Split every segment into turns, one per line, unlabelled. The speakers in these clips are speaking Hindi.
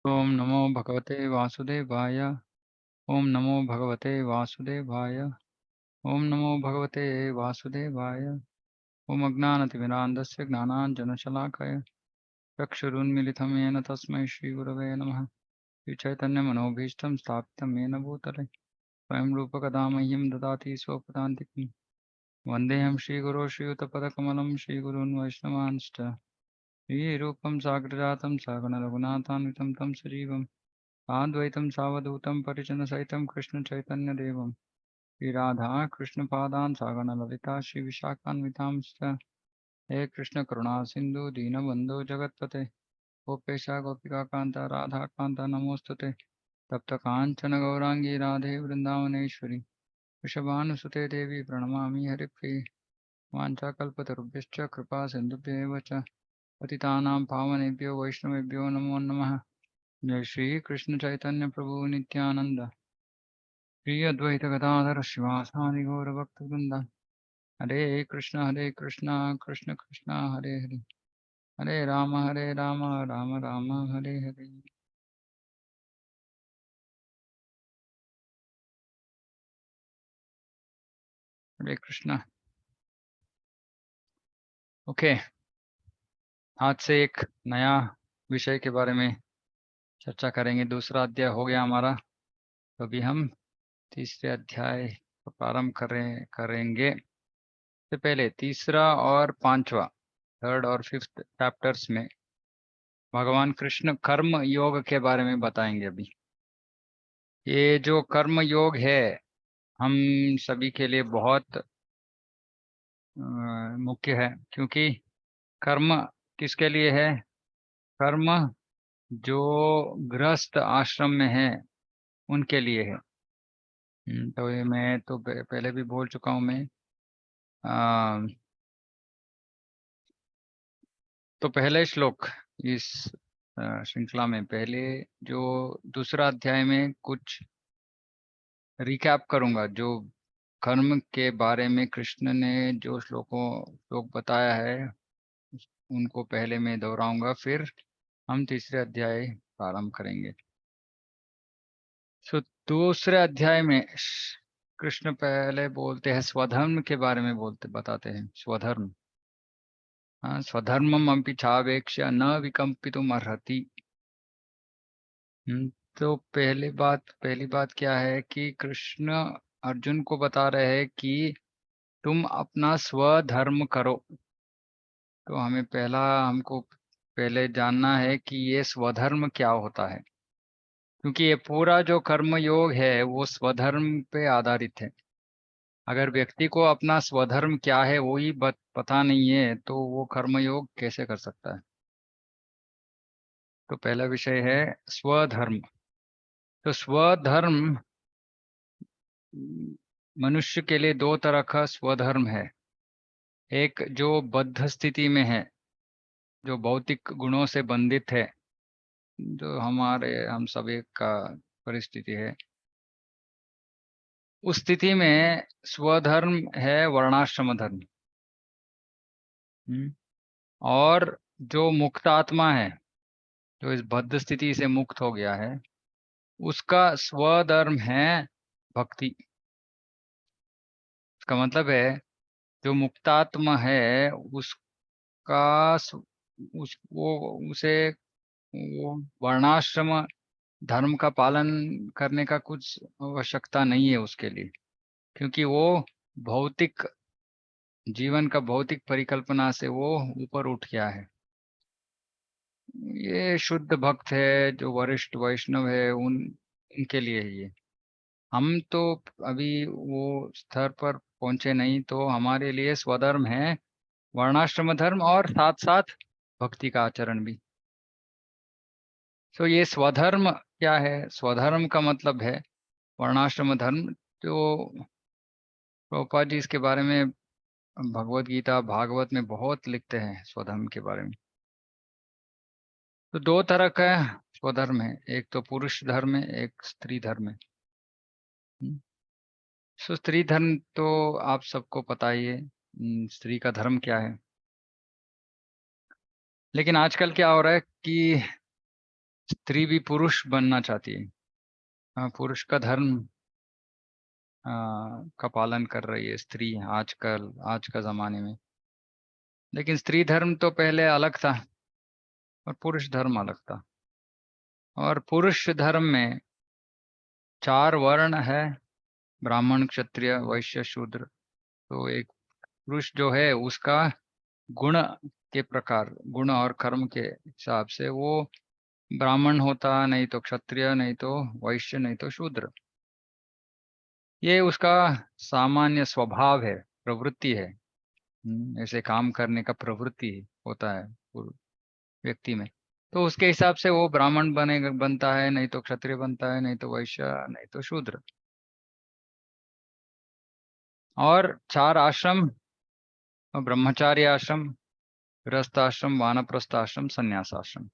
ओम नमो भगवते वासुदेवाय। ओम नमो भगवते वासुदेवाय। ओम नमो भगवते वासुदेवाय। ओम अज्ञानतिमिरान्धस्य ज्ञानाञ्जनशलाकया चक्षुरुन्मिलितं येन तस्मै श्रीगुरवे नमः। श्रीचैतन्यमनोभीष्टं स्थापितं येन भूतले स्वयं रूपकदा मह्यं ददाति स्वपदान्तिकं। वन्देऽहं श्रीगुरो श्रीयुतपदकमलं श्रीगुरून् वैष्णवांश्च श्रीरूपं साग्रजातं सगणरघुनाथान्वितं तं सजीवम् आद्वैतं सावधूतं परिजनसहितं कृष्णचैतन्यदेवं श्रीराधा कृष्णपादान् सागणललिता श्रीविशाखान्वितांश्च हे कृष्णकरुणा सिन्धु दीनबन्धो जगत्पते गोपेशा गोपिकान्ता राधाकान्ता नमोऽस्तुते तप्तकाञ्चन गौराङ्गी राधे वृन्दावनेश्वरी वृषभानुसुते देवी प्रणमामि हरिप्रिये वाञ्छाकल्पतरुभ्यश्च कृपा सिन्धुभ्येव च पतितानां पावनेभ्यो वैष्णवेभ्यो नमो नमः। जय श्री कृष्ण चैतन्य प्रभु नित्यानंद श्री अद्वैत गदाधर शिवासादि गौर भक्त वृंद हरे कृष्ण कृष्ण कृष्ण हरे हरे हरे राम राम राम हरे हरे। हरे कृष्ण। ओके, आज से एक नया विषय के बारे में चर्चा करेंगे। दूसरा अध्याय हो गया हमारा, तो अभी हम तीसरे अध्याय को प्रारंभ करेंगे। से पहले तीसरा और पांचवा, थर्ड और फिफ्थ चैप्टर्स में भगवान कृष्ण कर्म योग के बारे में बताएंगे। अभी ये जो कर्म योग है हम सभी के लिए बहुत मुख्य है, क्योंकि कर्म किसके लिए है? कर्म जो गृहस्थ आश्रम में है उनके लिए है। तो ये मैं तो पहले भी बोल चुका हूँ मैं। अ, तो पहले श्लोक इस श्रृंखला में, पहले जो दूसरा अध्याय में कुछ रिकैप करूंगा, जो कर्म के बारे में कृष्ण ने जो श्लोक बताया है उनको पहले मैं दोहराऊंगा, फिर हम तीसरे अध्याय प्रारंभ करेंगे। सो दूसरे अध्याय में कृष्ण पहले बोलते हैं स्वधर्म के बारे में, बताते हैं स्वधर्म। हाँ, स्वधर्मम अपि छावेक्ष्य न विकम्पितुम अर्हति। तो पहली बात क्या है कि कृष्ण अर्जुन को बता रहे हैं कि तुम अपना स्वधर्म करो। तो हमको पहले जानना है कि ये स्वधर्म क्या होता है, क्योंकि ये पूरा जो कर्म योग है वो स्वधर्म पे आधारित है। अगर व्यक्ति को अपना स्वधर्म क्या है वो ही पता नहीं है तो वो कर्म योग कैसे कर सकता है। तो पहला विषय है स्वधर्म। तो स्वधर्म, मनुष्य के लिए दो तरह का स्वधर्म है। एक जो बद्ध स्थिति में है, जो भौतिक गुणों से बंधित है, जो हम सभी का परिस्थिति है। उस स्थिति में स्वधर्म है वर्णाश्रम धर्म। हम्म, और जो मुक्त आत्मा है, जो इस बद्ध स्थिति से मुक्त हो गया है, उसका स्वधर्म है भक्ति। इसका मतलब है जो मुक्तात्मा है उसका उस वो उसे वो वर्णाश्रम धर्म का पालन करने का कुछ आवश्यकता नहीं है उसके लिए, क्योंकि वो भौतिक जीवन का भौतिक परिकल्पना से वो ऊपर उठ गया है। ये शुद्ध भक्त है, जो वरिष्ठ वैष्णव है, उनके लिए ही है। हम तो अभी वो स्तर पर पहुंचे नहीं, तो हमारे लिए स्वधर्म है वर्णाश्रम धर्म और साथ साथ भक्ति का आचरण भी। तो ये स्वधर्म क्या है? स्वधर्म का मतलब है वर्णाश्रम धर्म। जो प्रभुपाद जी इसके बारे में भगवत गीता भागवत में बहुत लिखते हैं स्वधर्म के बारे में। तो दो तरह का स्वधर्म है, एक तो पुरुष धर्म है, एक स्त्री धर्म है। हम्म, सो स्त्री धर्म तो आप सबको पता ही है, स्त्री का धर्म क्या है। लेकिन आजकल क्या हो रहा है कि स्त्री भी पुरुष बनना चाहती है, पुरुष का धर्म का पालन कर रही है स्त्री आजकल, आज का जमाने में। लेकिन स्त्री धर्म तो पहले अलग था और पुरुष धर्म अलग था। और पुरुष धर्म में 4 वर्ण है, ब्राह्मण, क्षत्रिय, वैश्य, शूद्र। तो एक पुरुष जो है उसका गुण के प्रकार, गुण और कर्म के हिसाब से वो ब्राह्मण होता, नहीं तो क्षत्रिय, नहीं तो वैश्य, नहीं तो शूद्र। ये उसका सामान्य स्वभाव है, प्रवृत्ति है। ऐसे काम करने का प्रवृत्ति होता है व्यक्ति में। तो उसके हिसाब से वो ब्राह्मण बनेगा, बनता है, नहीं तो क्षत्रिय बनता है, नहीं तो वैश्य, नहीं तो शूद्र। और 4 आश्रम, ब्रह्मचार्य आश्रम, गृहस्थ आश्रम, वानप्रस्थ आश्रम, संन्यास आश्रम।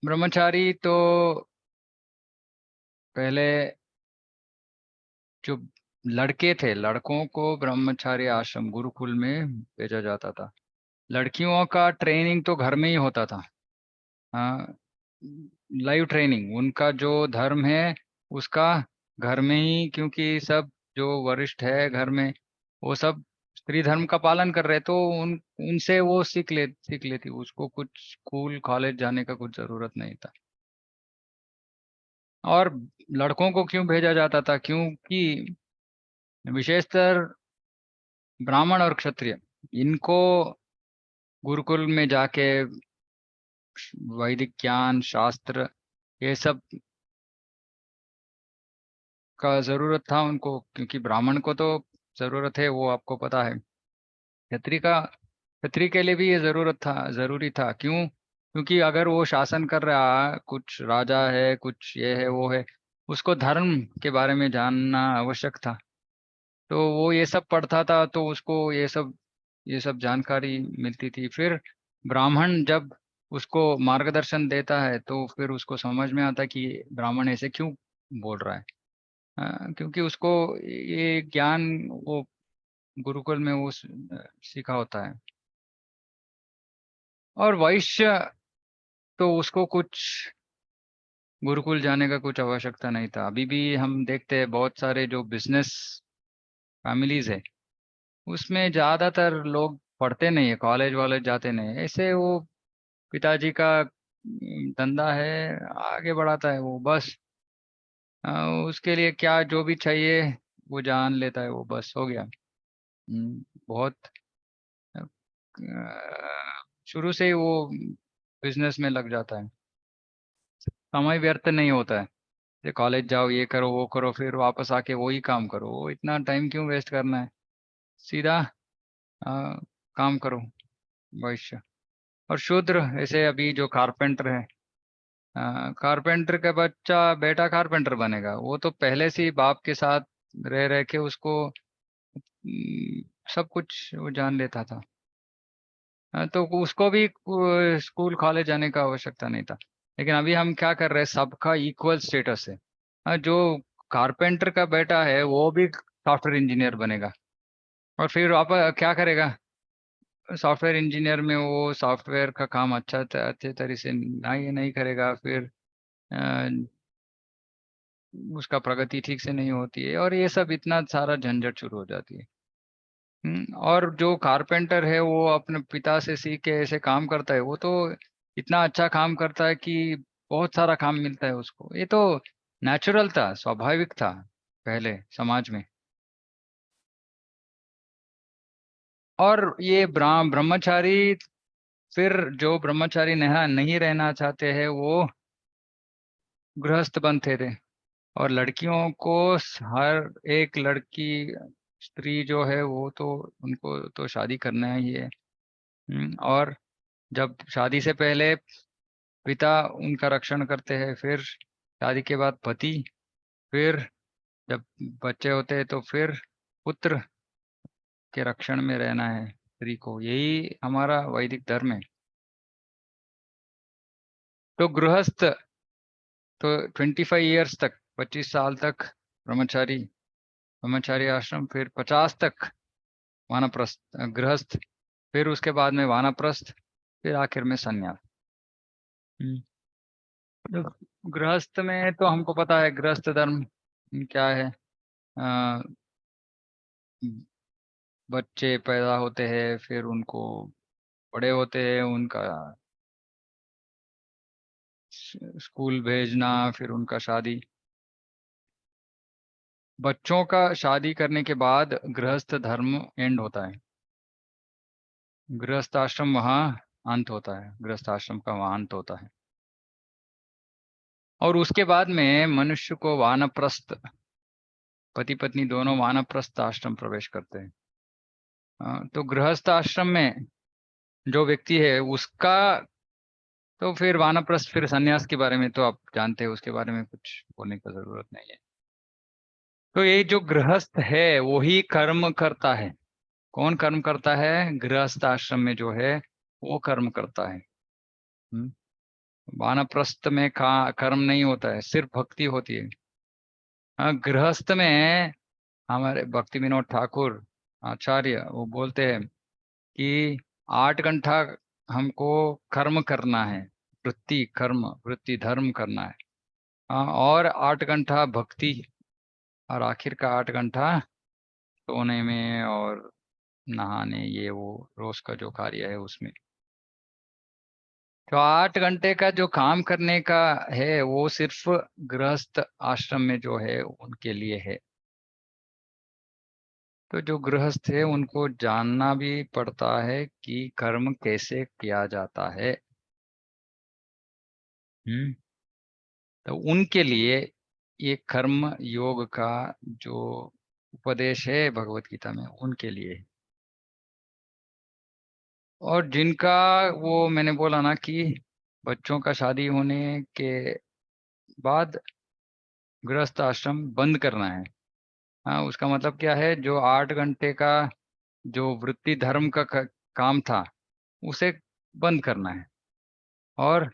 ब्रह्मचारी तो पहले जो लड़के थे, लड़कों को ब्रह्मचार्य आश्रम गुरुकुल में भेजा जाता था। लड़कियों का ट्रेनिंग तो घर में ही होता था। हाँ, लाइव ट्रेनिंग, उनका जो धर्म है उसका घर में ही, क्योंकि सब जो वरिष्ठ है घर में वो सब स्त्री धर्म का पालन कर रहे, तो उनसे वो सीख लेती, उसको कुछ स्कूल कॉलेज जाने का कुछ जरूरत नहीं था। और लड़कों को क्यों भेजा जाता था? क्योंकि विशेषतर ब्राह्मण और क्षत्रिय, इनको गुरुकुल में जाके वैदिक ज्ञान, शास्त्र, ये सब का जरूरत था उनको। क्योंकि ब्राह्मण को तो जरूरत है, वो आपको पता है। क्षत्रिय के लिए भी ये जरूरत था, जरूरी था। क्यों? क्योंकि अगर वो शासन कर रहा, कुछ राजा है, कुछ ये है वो है, उसको धर्म के बारे में जानना आवश्यक था। तो वो ये सब पढ़ता था, तो उसको ये सब जानकारी मिलती थी। फिर ब्राह्मण जब उसको मार्गदर्शन देता है तो फिर उसको समझ में आता है कि ब्राह्मण ऐसे क्यों बोल रहा है। क्योंकि उसको ये ज्ञान वो गुरुकुल में वो सीखा होता है। और वैश्य तो उसको कुछ गुरुकुल जाने का कुछ आवश्यकता नहीं था। अभी भी हम देखते हैं बहुत सारे जो बिजनेस फैमिलीज है, उसमें ज्यादातर लोग पढ़ते नहीं है, कॉलेज वॉलेज जाते नहीं है। ऐसे वो पिताजी का धंधा है, आगे बढ़ाता है वो बस। अ, उसके लिए क्या जो भी चाहिए वो जान लेता है, वो बस हो गया। बहुत शुरू से ही वो बिजनेस में लग जाता है। समय व्यर्थ नहीं होता है। ये कॉलेज जाओ, ये करो, वो करो, फिर वापस आके वही काम करो, वो इतना टाइम क्यों वेस्ट करना है? सीधा काम करो। वैश्य और शूद्र, ऐसे अभी जो कारपेंटर है, कारपेंटर का बच्चा, बेटा कारपेंटर बनेगा, वो तो पहले से ही बाप के साथ रह रह के उसको सब कुछ वो जान लेता था। तो उसको भी स्कूल कॉलेज जाने का आवश्यकता नहीं था। लेकिन अभी हम क्या कर रहे हैं, सबका इक्वल स्टेटस है। जो कारपेंटर का बेटा है वो भी सॉफ्टवेयर इंजीनियर बनेगा। और फिर आप क्या करेगा? सॉफ्टवेयर इंजीनियर में वो सॉफ्टवेयर का काम अच्छे तरह से नहीं करेगा, फिर अ, उसका प्रगति ठीक से नहीं होती है, और ये सब इतना सारा झंझट शुरू हो जाती है। और जो कारपेंटर है वो अपने पिता से सीख के ऐसे काम करता है, वो तो इतना अच्छा काम करता है कि बहुत सारा काम मिलता है उसको। ये तो नेचुरल था, स्वाभाविक था पहले समाज में। और ये ब्रह्मचारी, फिर जो ब्रह्मचारी नहीं रहना चाहते हैं वो गृहस्थ बनते थे। और लड़कियों को हर एक लड़की, स्त्री जो है वो तो उनको तो शादी करना ही है। और जब शादी से पहले पिता उनका रक्षण करते हैं, फिर शादी के बाद पति, फिर जब बच्चे होते हैं तो फिर पुत्र के रक्षण में रहना है स्त्री को। यही हमारा वैदिक धर्म है। तो गृहस्थ तो 25 ईयर्स तक, 25 साल तक ब्रह्मचारी, ब्रह्मचारी आश्रम, फिर 50 तक वानप्रस्थ, गृहस्थ, फिर उसके बाद में वानप्रस्थ, फिर आखिर में संन्यास। तो गृहस्थ में तो हमको पता है गृहस्थ धर्म क्या है। अ, बच्चे पैदा होते हैं, फिर उनको बड़े होते हैं, उनका स्कूल भेजना, फिर उनका शादी। बच्चों का शादी करने के बाद गृहस्थ धर्म एंड होता है। गृहस्थ आश्रम वहाँ अंत होता है, गृहस्थ आश्रम का वहाँ अंत होता है। और उसके बाद में मनुष्य को वानप्रस्थ, पति पत्नी दोनों वानप्रस्थ आश्रम प्रवेश करते हैं। तो गृहस्थ आश्रम में जो व्यक्ति है उसका, तो फिर वानप्रस्थ, फिर सन्यास के बारे में तो आप जानते हैं, उसके बारे में कुछ बोलने की जरूरत नहीं है। तो ये जो गृहस्थ है वो ही कर्म करता है। कौन कर्म करता है? गृहस्थ आश्रम में जो है वो कर्म करता है। हम्म। वानप्रस्थ में का कर्म नहीं होता है, सिर्फ भक्ति होती है। हाँ, गृहस्थ में हमारे भक्ति विनोद ठाकुर आचार्य वो बोलते हैं कि 8 घंटा हमको कर्म करना है, वृत्ति कर्म वृत्ति धर्म करना है। हाँ, और 8 घंटा भक्ति, और आखिर का 8 घंटा सोने में और नहाने, ये वो रोज का जो कार्य है उसमें। तो 8 घंटे का जो काम करने का है वो सिर्फ गृहस्थ आश्रम में जो है उनके लिए है। तो जो गृहस्थ है उनको जानना भी पड़ता है कि कर्म कैसे किया जाता है। हम्म। तो उनके लिए ये कर्म योग का जो उपदेश है भगवत गीता में उनके लिए है। और जिनका, वो मैंने बोला ना कि बच्चों का शादी होने के बाद गृहस्थ आश्रम बंद करना है। हाँ, उसका मतलब क्या है? जो 8 घंटे का जो वृत्ति धर्म का काम था उसे बंद करना है, और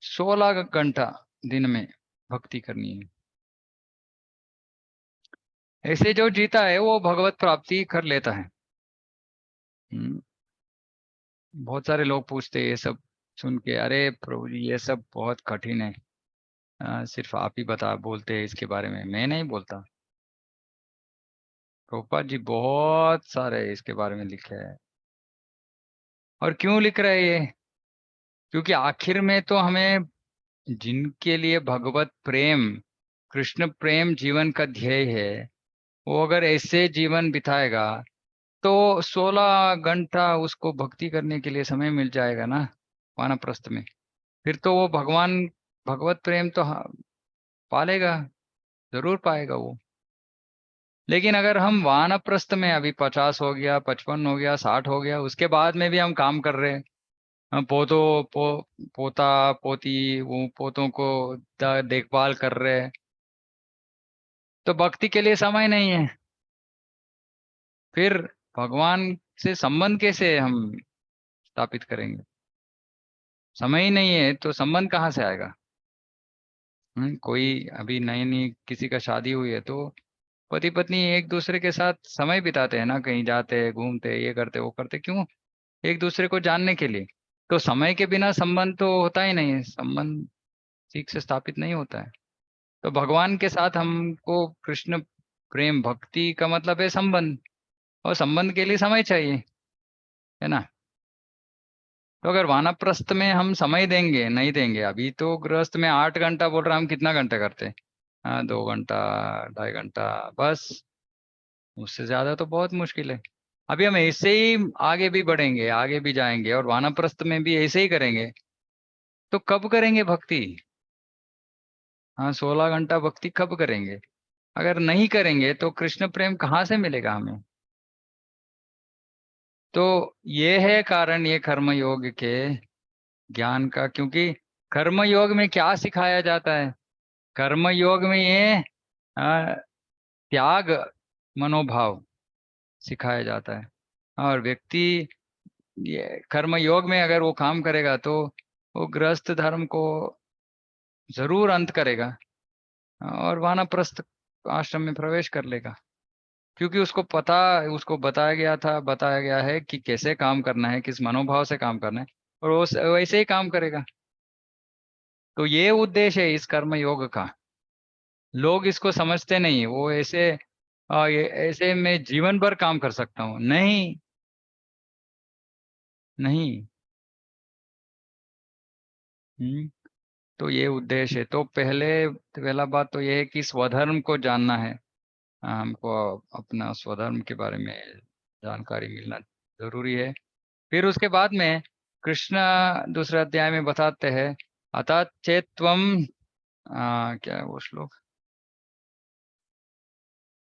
16 घंटा दिन में भक्ति करनी है। ऐसे जो जीता है वो भगवत प्राप्ति कर लेता है। हम्म, बहुत सारे लोग पूछते हैं ये सब सुन के, अरे प्रभु जी ये सब बहुत कठिन है, सिर्फ आप ही बता बोलते हैं इसके बारे में, मैं नहीं बोलता। प्रभुपाद जी बहुत सारे इसके बारे में लिखे हैं। और क्यों लिख रहे हैं ये? क्योंकि आखिर में तो हमें, जिनके लिए भगवत प्रेम, कृष्ण प्रेम जीवन का ध्येय है, वो अगर ऐसे जीवन बिताएगा तो 16 घंटा उसको भक्ति करने के लिए समय मिल जाएगा ना वानप्रस्थ में। फिर तो वो भगवान, भगवत प्रेम तो पालेगा, जरूर पाएगा वो। लेकिन अगर हम वानप्रस्थ में अभी 50 हो गया, 55 हो गया, 60 हो गया, उसके बाद में भी हम काम कर रहे हैं, हम पोता पोती वो पोतों को देखभाल कर रहे हैं, तो भक्ति के लिए समय नहीं है। फिर भगवान से संबंध कैसे हम स्थापित करेंगे? समय ही नहीं है तो संबंध कहाँ से आएगा? कोई अभी नई नई किसी का शादी हुई है तो पति पत्नी एक दूसरे के साथ समय बिताते हैं ना, कहीं जाते हैं, घूमते हैं, ये करते वो करते, क्यों? एक दूसरे को जानने के लिए। तो समय के बिना संबंध तो होता ही नहीं है, संबंध ठीक से स्थापित नहीं होता है। तो भगवान के साथ हमको कृष्ण प्रेम भक्ति का मतलब है संबंध, और संबंध के लिए समय चाहिए, है ना? तो अगर वानप्रस्थ में हम समय देंगे, नहीं देंगे, अभी तो गृहस्थ में 8 घंटा बोल रहा, हम कितना घंटा करते हैं? हाँ, 2 घंटा, 2.5 घंटा, बस। उससे ज्यादा तो बहुत मुश्किल है। अभी हम ऐसे ही आगे भी बढ़ेंगे, आगे भी जाएंगे, और वानप्रस्थ में भी ऐसे ही करेंगे, तो कब करेंगे भक्ति? हाँ, 16 घंटा भक्ति कब करेंगे? अगर नहीं करेंगे तो कृष्ण प्रेम कहाँ से मिलेगा हमें? तो ये है कारण, ये कर्म योग के ज्ञान का। क्योंकि कर्म योग में क्या सिखाया जाता है? कर्म योग में ये अ, त्याग मनोभाव सिखाया जाता है। और व्यक्ति ये कर्म योग में अगर वो काम करेगा तो वो गृहस्थ धर्म को जरूर अंत करेगा, और वानप्रस्थ आश्रम में प्रवेश कर लेगा। क्योंकि उसको पता, उसको बताया गया है कि कैसे काम करना है, किस मनोभाव से काम करना है। और वो वैसे ही काम करेगा। तो ये उद्देश्य है इस कर्म योग का। लोग इसको समझते नहीं, वो ऐसे ये ऐसे मैं जीवन भर काम कर सकता हूँ, नहीं। नहीं। हम्म। तो ये उद्देश्य है। तो पहला बात तो ये है कि स्वधर्म को जानना है। हमको अपना स्वधर्म के बारे में जानकारी मिलना जरूरी है। फिर उसके बाद में कृष्ण दूसरे अध्याय में बताते हैं, अतः चेत त्वम क्या है वो श्लोक,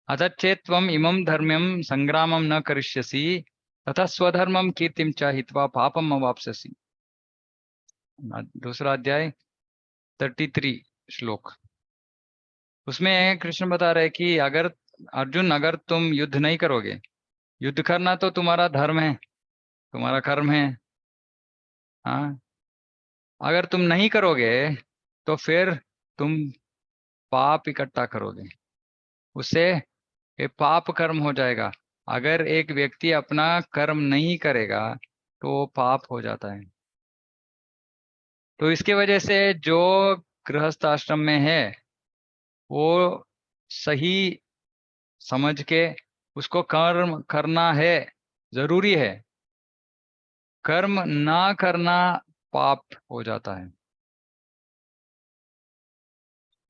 अतः चेत त्वम इमं धर्म्यम संग्रामम न करिष्यसि तथा स्वधर्मम कीर्तिम च हित्वा पापम अवाप्स्यसि। दूसरा अध्याय 33 श्लोक। उसमें कृष्ण बता रहे कि अगर अर्जुन, अगर तुम युद्ध नहीं करोगे, युद्ध करना तो तुम्हारा धर्म है, तुम्हारा कर्म है। हाँ। अगर तुम नहीं करोगे तो फिर तुम पाप इकट्ठा करोगे, उससे ये पाप कर्म हो जाएगा। अगर एक व्यक्ति अपना कर्म नहीं करेगा तो वो पाप हो जाता है। तो इसके वजह से जो गृहस्थ आश्रम में है वो सही समझ के उसको कर्म करना है, जरूरी है। कर्म ना करना पाप हो जाता है।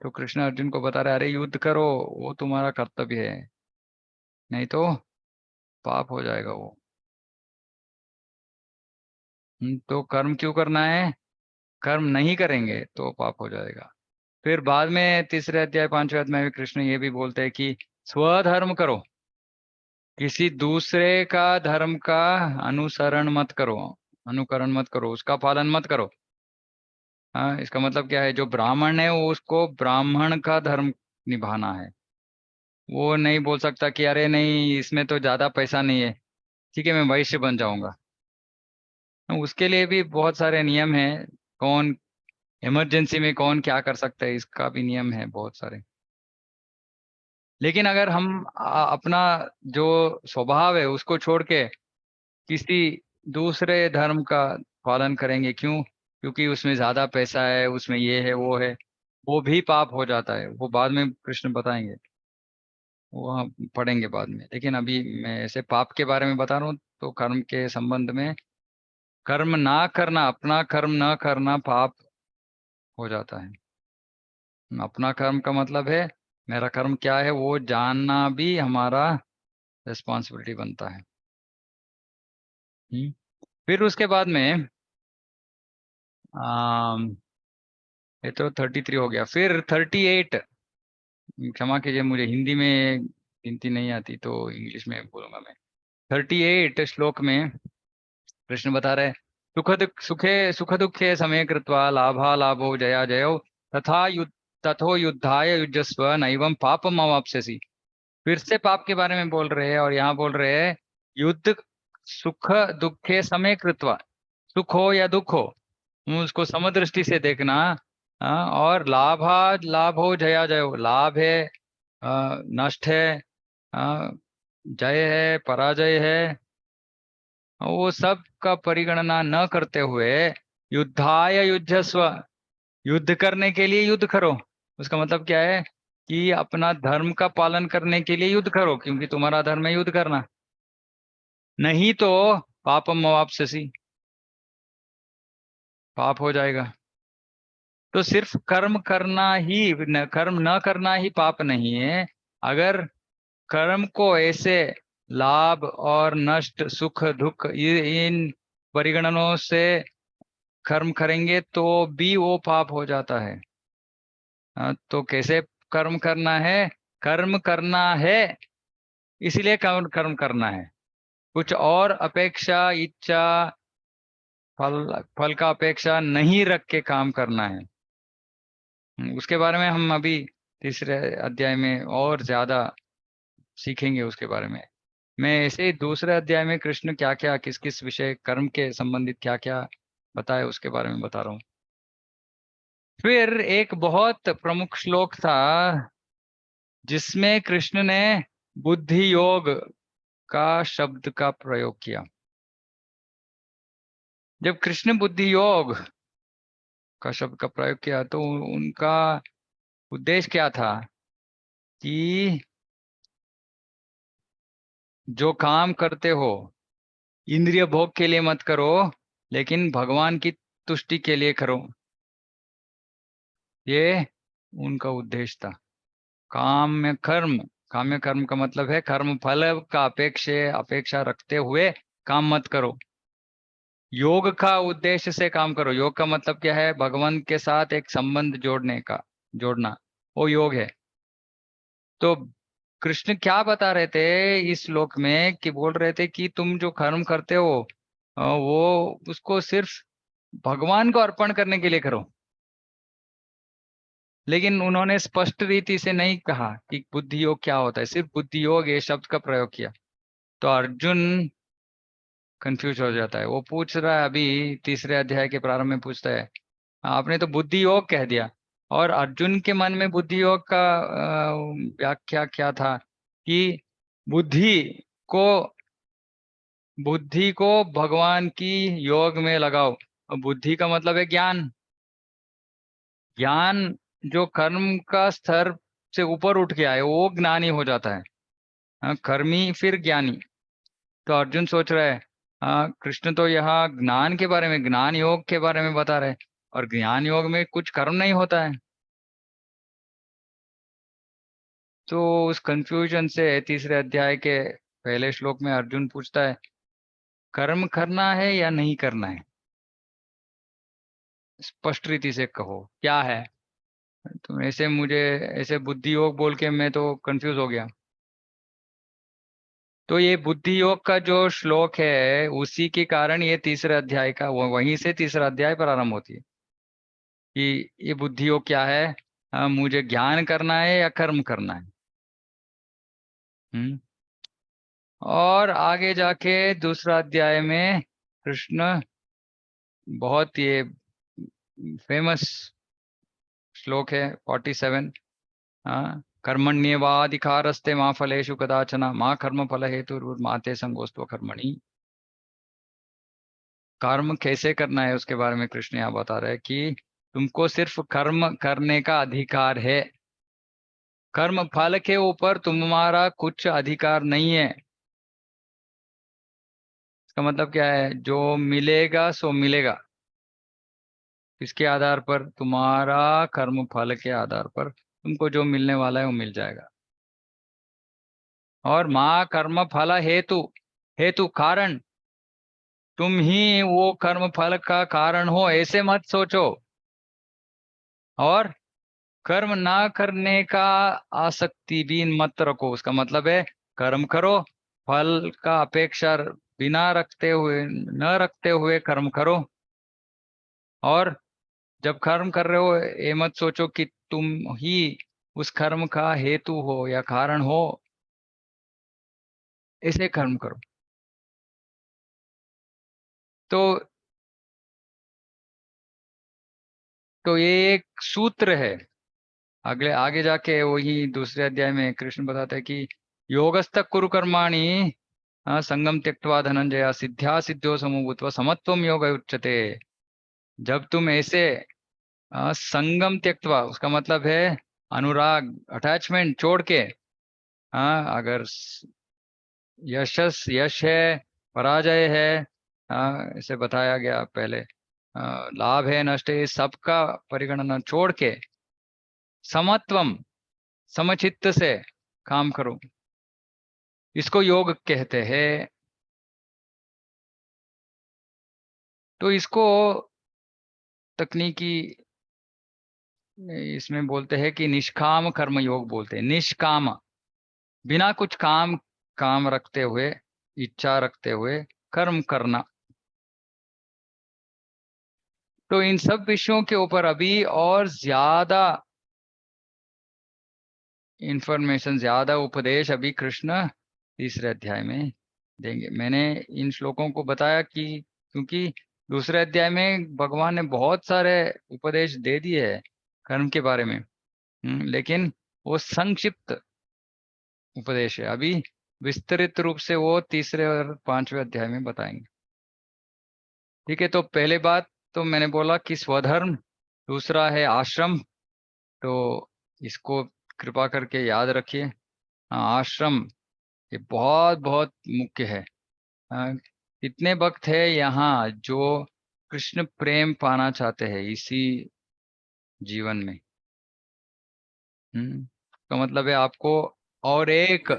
तो कृष्ण अर्जुन को बता रहे, अरे युद्ध करो, वो तुम्हारा कर्तव्य है, नहीं तो पाप हो जाएगा वो। तो कर्म क्यों करना है? कर्म नहीं करेंगे तो पाप हो जाएगा। फिर बाद में तीसरे अध्याय 5वें अध्याय में कृष्ण ये भी बोलते हैं कि स्वधर्म करो, किसी दूसरे का धर्म का अनुसरण मत करो, अनुकरण मत करो, उसका पालन मत करो। हाँ, इसका मतलब क्या है, जो ब्राह्मण है वो उसको ब्राह्मण का धर्म निभाना है। वो नहीं बोल सकता कि अरे नहीं इसमें तो ज्यादा पैसा नहीं है, ठीक है मैं वैश्य बन जाऊंगा। उसके लिए भी बहुत सारे नियम हैं। कौन इमरजेंसी में कौन क्या कर सकता है, इसका भी नियम है बहुत सारे। लेकिन अगर हम अपना जो स्वभाव है उसको छोड़ के किसी दूसरे धर्म का पालन करेंगे, क्यों? क्योंकि उसमें ज्यादा पैसा है, उसमें ये है वो है, वो भी पाप हो जाता है। वो बाद में कृष्ण बताएंगे, वो हम पढ़ेंगे बाद में। लेकिन अभी मैं ऐसे पाप के बारे में बता रहा हूँ। तो कर्म के संबंध में कर्म ना करना, अपना कर्म ना करना पाप हो जाता है। अपना कर्म का मतलब है मेरा कर्म क्या है वो जानना भी हमारा रिस्पॉन्सिबिलिटी बनता है। हम्म। फिर उसके बाद में आम, ये तो 33 हो गया। फिर 38, क्षमा कीजिए मुझे हिंदी में गिनती नहीं आती तो इंग्लिश में बोलूंगा मैं। 38 श्लोक में कृष्ण बता रहे, सुख दुखे समय कृत्वा लाभा लाभो जया जयो तथा तथो युद्धाय युजस्व नैवं पापम अवाप्स्यसि। फिर से पाप के बारे में बोल रहे हैं, और यहाँ बोल रहे हैं युद्ध सुख दुखे समय कृत्वा, सुख हो या दुख हो उसको समदृष्टि से देखना। और लाभा लाभ हो जया जय हो, लाभ है नष्ट है, अ, जय है पराजय है, वो सब का परिगणना न करते हुए युद्धाय युद्धस्व, युद्ध करने के लिए युद्ध करो। उसका मतलब क्या है कि अपना धर्म का पालन करने के लिए युद्ध करो, क्योंकि तुम्हारा धर्म है युद्ध करना, नहीं तो पापम अवाप्स्यसि, पाप हो जाएगा। तो सिर्फ कर्म करना ही कर्म न करना ही पाप नहीं है। अगर कर्म को ऐसे लाभ और नष्ट सुख दुख इन परिगणनों से कर्म करेंगे तो भी वो पाप हो जाता है। तो कैसे कर्म करना है? कर्म करना है इसलिए कर्म कर्म करना है, कुछ और अपेक्षा इच्छा फल फल का अपेक्षा नहीं रख के काम करना है। उसके बारे में हम अभी तीसरे अध्याय में और ज्यादा सीखेंगे उसके बारे में। मैं ऐसे ही दूसरे अध्याय में कृष्ण क्या क्या किस किस विषय कर्म के संबंधित क्या क्या बताए उसके बारे में बता रहा हूँ। फिर एक बहुत प्रमुख श्लोक था जिसमें कृष्ण ने बुद्धि योग का शब्द का प्रयोग किया। जब कृष्ण बुद्धि योग का शब्द का प्रयोग किया तो उनका उद्देश्य क्या था कि जो काम करते हो इंद्रिय भोग के लिए मत करो, लेकिन भगवान की तुष्टि के लिए करो। ये उनका उद्देश्य था। काम्य कर्म, काम्य कर्म का मतलब है कर्म फल का अपेक्षा रखते हुए काम मत करो। योग का उद्देश्य से काम करो। योग का मतलब क्या है? भगवान के साथ एक संबंध जोड़ना, वो योग है। तो कृष्ण क्या बता रहे थे इस श्लोक में कि बोल रहे थे कि तुम जो कर्म करते हो वो उसको सिर्फ भगवान को अर्पण करने के लिए करो। लेकिन उन्होंने स्पष्ट रीति से नहीं कहा कि बुद्धि योग क्या होता है, सिर्फ बुद्धि योग ये शब्द का प्रयोग किया। तो अर्जुन कंफ्यूज हो जाता है। वो पूछ रहा है, अभी तीसरे अध्याय के प्रारंभ में पूछता है, आपने तो बुद्धि योग कह दिया। और अर्जुन के मन में बुद्धि योग का व्याख्या क्या था कि बुद्धि को बुद्धि को भगवान की योग में लगाओ। और बुद्धि का मतलब है ज्ञान। ज्ञान जो कर्म का स्तर से ऊपर उठ गया है वो ज्ञानी हो जाता है। हाँ, कर्मी फिर ज्ञानी। तो अर्जुन सोच रहा है, हाँ कृष्ण तो यहाँ ज्ञान के बारे में, ज्ञान योग के बारे में बता रहे हैं, और ज्ञान योग में कुछ कर्म नहीं होता है। तो उस कंफ्यूजन से तीसरे अध्याय के पहले श्लोक में अर्जुन पूछता है, कर्म करना है या नहीं करना है? स्पष्ट रीति से कहो क्या है। तो ऐसे मुझे ऐसे बुद्धि योग बोल के मैं तो कंफ्यूज हो गया। तो ये बुद्धि योग का जो श्लोक है उसी के कारण ये तीसरे अध्याय का वहीं से तीसरा अध्याय प्रारंभ होती है कि ये बुद्धि योग क्या है। मुझे ज्ञान करना है या कर्म करना है। हम्म। और आगे जाके दूसरा अध्याय में कृष्ण बहुत ये फेमस श्लोक है 47। हाँ, कर्मण्येवाधिकारस्ते माँ फलेषु कदाचन माँ कर्म फल हेतु माँ ते संगोस्त्व कर्मणि। कर्म कैसे करना है उसके बारे में कृष्ण यहाँ बता रहे हैं कि तुमको सिर्फ कर्म करने का अधिकार है। कर्म फल के ऊपर तुम्हारा कुछ अधिकार नहीं है। इसका मतलब क्या है? जो मिलेगा सो मिलेगा। इसके आधार पर, तुम्हारा कर्म फल के आधार पर तुमको जो मिलने वाला है वो मिल जाएगा। और माँ कर्म फल हेतु, हेतु कारण, तुम ही वो कर्म फल का कारण हो ऐसे मत सोचो। और कर्म ना करने का आसक्ति भी मत रखो। उसका मतलब है कर्म करो, फल का अपेक्षा बिना रखते हुए, न रखते हुए कर्म करो। और जब कर्म कर रहे हो ये मत सोचो कि तुम ही उस कर्म का हेतु हो या कारण हो। ऐसे कर्म करो। तो ये एक सूत्र है। अगले आगे जाके वही दूसरे अध्याय में कृष्ण बताते हैं कि योगस्थ कुरु कर्माणि संगम त्यक्त्वा धनंजय सिद्ध्या सिद्ध्यो समभूत्वा समत्वम योग उच्यते। जब तुम ऐसे संगम त्यक्त्वा, उसका मतलब है अनुराग, अटैचमेंट छोड़ के, अगर यश है, पराजय है, इसे बताया गया पहले, लाभ है नष्ट है, सबका परिगणना छोड़ के समत्वम, समचित्त से काम करो। इसको योग कहते हैं। तो इसको तकनीकी इसमें बोलते हैं कि निष्काम कर्म योग बोलते हैं। निष्काम, बिना कुछ काम रखते हुए, इच्छा रखते हुए कर्म करना। तो इन सब विषयों के ऊपर अभी और ज्यादा इंफॉर्मेशन, ज्यादा उपदेश अभी कृष्ण तीसरे अध्याय में देंगे। मैंने इन श्लोकों को बताया कि क्योंकि दूसरे अध्याय में भगवान ने बहुत सारे उपदेश दे दिए हैं कर्म के बारे में। लेकिन वो संक्षिप्त उपदेश है। अभी विस्तृत रूप से वो तीसरे और पांचवें अध्याय में बताएंगे। ठीक है, तो पहले बात तो मैंने बोला कि स्वधर्म, दूसरा है आश्रम, तो इसको कृपा करके याद रखिए। आश्रम ये बहुत बहुत मुख्य है। कितने भक्त है यहाँ जो कृष्ण प्रेम पाना चाहते हैं इसी जीवन में। तो मतलब है आपको और एक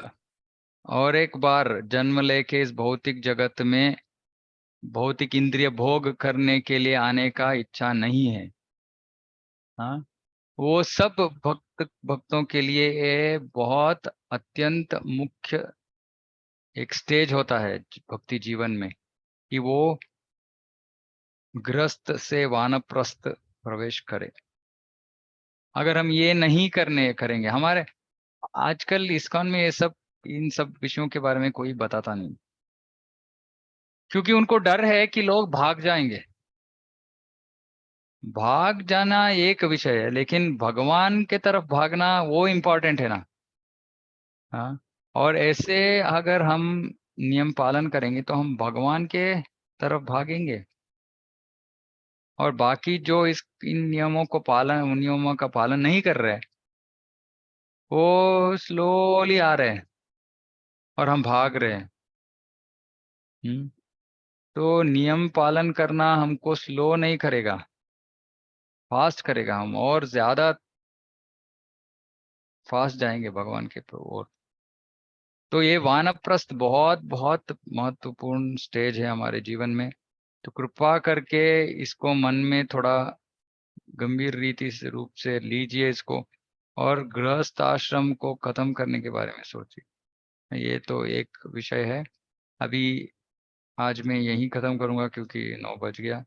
और एक बार जन्म लेके इस भौतिक जगत में भौतिक इंद्रिय भोग करने के लिए आने का इच्छा नहीं है। हाँ, वो सब भक्तों के लिए ये बहुत अत्यंत मुख्य एक स्टेज होता है भक्ति जीवन में, कि वो गृहस्थ से वानप्रस्थ प्रवेश करे। अगर हम ये नहीं करेंगे, हमारे आजकल इस्कॉन में ये सब इन सब विषयों के बारे में कोई बताता नहीं, क्योंकि उनको डर है कि लोग भाग जाएंगे। भाग जाना एक विषय है, लेकिन भगवान के तरफ भागना वो इम्पोर्टेंट है ना। हाँ, और ऐसे अगर हम नियम पालन करेंगे तो हम भगवान के तरफ भागेंगे। और बाकी जो इस इन नियमों को पालन नियमों का पालन नहीं कर रहे, वो स्लोली आ रहे हैं और हम भाग रहे हैं। हम्म, तो नियम पालन करना हमको स्लो नहीं करेगा, फास्ट करेगा। हम और ज्यादा फास्ट जाएंगे भगवान के ओर। तो ये वानप्रस्थ बहुत बहुत महत्वपूर्ण स्टेज है हमारे जीवन में। तो कृपा करके इसको मन में थोड़ा गंभीर रीति से रूप से लीजिए इसको, और गृहस्थ आश्रम को खत्म करने के बारे में सोचिए। ये तो एक विषय है। अभी आज मैं यहीं खत्म करूंगा क्योंकि 9 बज गया।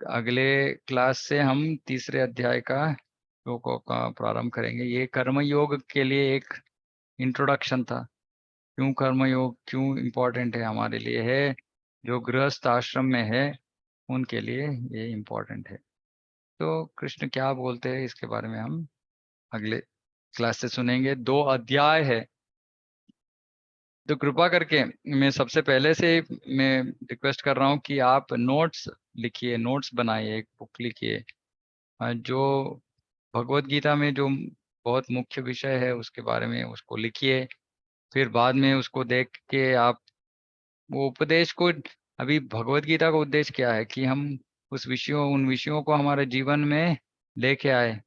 अगले क्लास से हम तीसरे अध्याय का श्लोकों का प्रारंभ करेंगे। ये कर्म योग के लिए एक इंट्रोडक्शन था। क्यों कर्म योग क्यों इम्पोर्टेंट है हमारे लिए, है जो गृहस्थ आश्रम में है उनके लिए ये इम्पोर्टेंट है। तो कृष्ण क्या बोलते हैं इसके बारे में हम अगले क्लास से सुनेंगे। 2 अध्याय है, तो कृपा करके मैं सबसे पहले से मैं रिक्वेस्ट कर रहा हूँ कि आप नोट्स लिखिए, नोट्स बनाइए, एक बुक लिखिए। जो भगवत गीता में जो बहुत मुख्य विषय है उसके बारे में उसको लिखिए। फिर बाद में उसको देख के आप वो उपदेश को, अभी भगवत गीता का उद्देश्य क्या है कि हम उन विषयों को हमारे जीवन में लेके आए,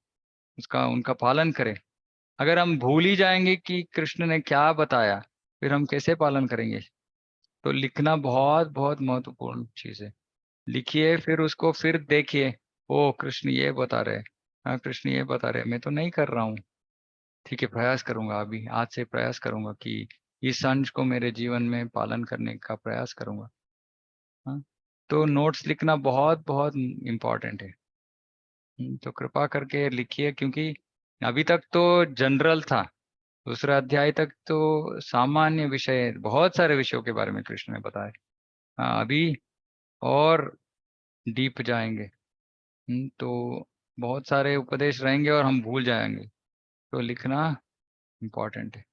उसका उनका पालन करें। अगर हम भूल ही जाएंगे कि कृष्ण ने क्या बताया, फिर हम कैसे पालन करेंगे। तो लिखना बहुत बहुत महत्वपूर्ण चीज है। लिखिए, फिर उसको फिर देखिए, ओ कृष्ण ये बता रहे, हाँ कृष्ण ये बता रहे, मैं तो नहीं कर रहा हूँ। ठीक है, प्रयास करूंगा, अभी आज से प्रयास करूंगा कि इस अंश को मेरे जीवन में पालन करने का प्रयास करूंगा। हाँ, तो नोट्स लिखना बहुत बहुत इम्पोर्टेंट है। तो कृपा करके लिखिए, क्योंकि अभी तक तो जनरल था, दूसरा अध्याय तक तो सामान्य विषय, बहुत सारे विषयों के बारे में कृष्ण ने बताया। हाँ, अभी और डीप जाएंगे। तो बहुत सारे उपदेश रहेंगे और हम भूल जाएंगे, तो लिखना इम्पोर्टेंट है।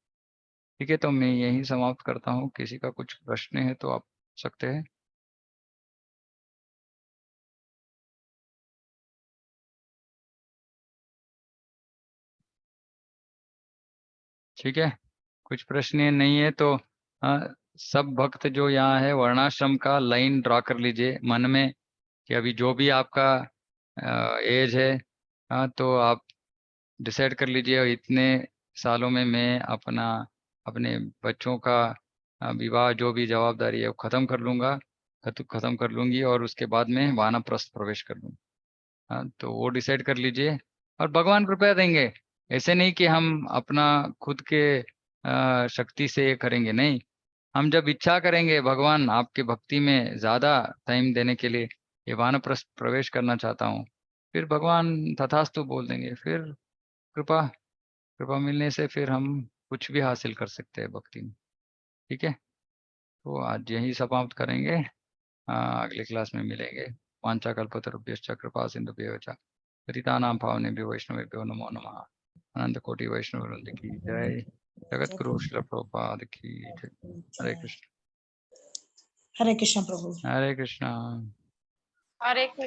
ठीक है, तो मैं यहीं समाप्त करता हूँ। किसी का कुछ प्रश्न है तो आप पूछ सकते हैं। ठीक है, कुछ प्रश्न नहीं है तो सब भक्त जो यहाँ है वर्णाश्रम का लाइन ड्रा कर लीजिए मन में, कि अभी जो भी आपका एज है, तो आप डिसाइड कर लीजिए इतने सालों में मैं अपने बच्चों का विवाह जो भी जवाबदारी है वो खत्म कर लूंगा, खत्म कर लूंगी, और उसके बाद में वानप्रस्थ प्रवेश कर लूंगा। हाँ, तो वो डिसाइड कर लीजिए और भगवान कृपया देंगे। ऐसे नहीं कि हम अपना खुद के शक्ति से ये करेंगे, नहीं। हम जब इच्छा करेंगे भगवान आपके भक्ति में ज्यादा टाइम देने के लिए, ये वानप्रस्थ प्रवेश करना चाहता हूँ, फिर भगवान तथास्तु बोल देंगे। फिर कृपा कृपा मिलने से फिर हम कुछ भी हासिल कर सकते हैं भक्ति में। ठीक है, तो आज यही समाप्त करेंगे। अगले क्लास में मिलेंगे। वाञ्छाकल्पतरुभ्यश्च कृपा सिन्धुभ्यः च पतितानां पावनेभ्यो वैष्णवेभ्यो नमो नमः। अनंत कोटि वैष्णव वृंद की जय। जगत गुरु श्रील प्रभुपाद की जय। हरे कृष्ण।
हरे कृष्ण प्रभु।
हरे कृष्ण।
हरे कृष्ण।